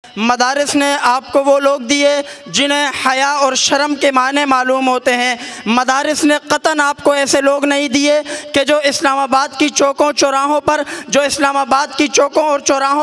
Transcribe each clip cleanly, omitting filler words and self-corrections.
मदारिस ने आपको वो लोग दिए जिन्हें हया और शर्म के माने मालूम होते हैं। मदारिस ने कतन आपको ऐसे लोग नहीं दिए कि जो इस्लामाबाद की चौकों चौराहों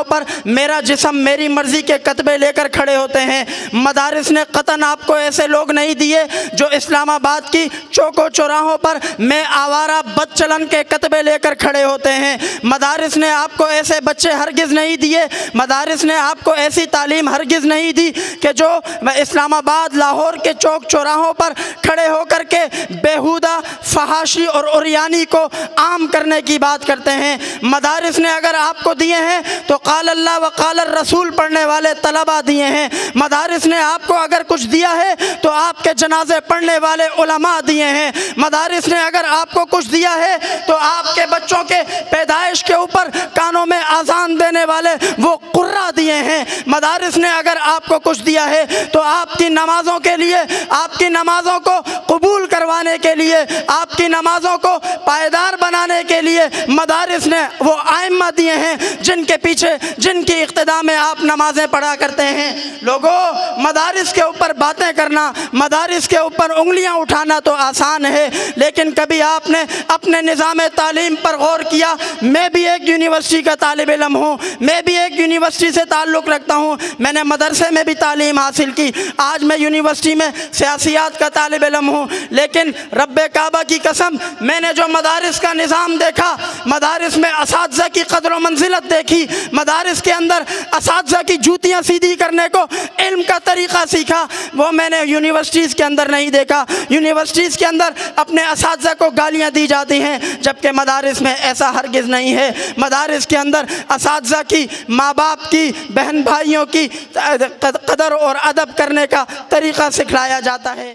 पर मेरा जिस्म मेरी मर्ज़ी के कतबे लेकर खड़े होते हैं। मदारिस ने कतन आपको ऐसे लोग नहीं दिए जो इस्लामाबाद की चौकों चौराहों पर मैं आवारा बदचलन के कतबे लेकर खड़े होते हैं। मदारिस ने आपको ऐसे बच्चे हरगिज़ नहीं दिए, मदारिस ने आपको ऐसी तालीम हरगिज़ नहीं दी कि जो इस्लामाबाद लाहौर के चौक चौराहों पर खड़े होकर के बेहुदा फहाशी और उरियानी को आम करने की बात करते हैं। मदारिस ने अगर आपको दिए हैं तो क़ाल अल्लाह व क़ाल रसूल पढ़ने वाले तलबा दिए हैं। मदारिस ने आपको अगर कुछ दिया है तो आपके जनाजे पढ़ने वाले उलमा दिए हैं। मदारिस ने अगर आपको कुछ दिया है तो आपके बच्चों के पैदाइश के ऊपर कानों में आज़ान देने वाले वो कुर्रा दिए हैं। मदारिस ने अगर आपको कुछ दिया है तो आपकी नमाज़ों के लिए, आपकी नमाज़ों को कबूल करवाने के लिए, आपकी नमाज़ों को पायदार बनाने के लिए मदारिस ने वो आइम्मा दिए हैं जिनके पीछे, जिनकी इक़्तिदा में आप नमाज़ें पढ़ा करते हैं। लोगों, मदारिस के ऊपर बातें करना, मदारिस के ऊपर उंगलियां उठाना तो आसान है, लेकिन कभी आपने अपने निज़ाम तालीम पर गौर किया? मैं भी एक यूनिवर्सिटी का तालिब इल्म हूँ, मैं भी एक यूनिवर्सिटी से ताल्लुक़ रखता हूँ, मैंने मदरसे में भी तालीम हासिल की, आज मैं यूनिवर्सिटी में सियासियात का तालिब इल्म हूँ, लेकिन रब्बे काबा की कसम मैंने जो मदारिस का निज़ाम देखा, मदारिस में असातिज़ा की क़द्र व मंजिलत देखी, मदारिस के अंदर असातिज़ा की जूतियाँ सीधी करने को इल्म का तरीक़ा सीखा, वो मैंने यूनिवर्सिटीज़ के अंदर नहीं देखा। यूनिवर्सिटीज़ के अंदर अपने असातिज़ा को गालियाँ दी जाती हैं, जबकि मदारिस में ऐसा हरगिज़ नहीं है। मदारिस के अंदर असातिज़ा की, माँ बाप की, बहन भाइयों की कदर और अदब करने का तरीक़ा सिखलाया जाता है।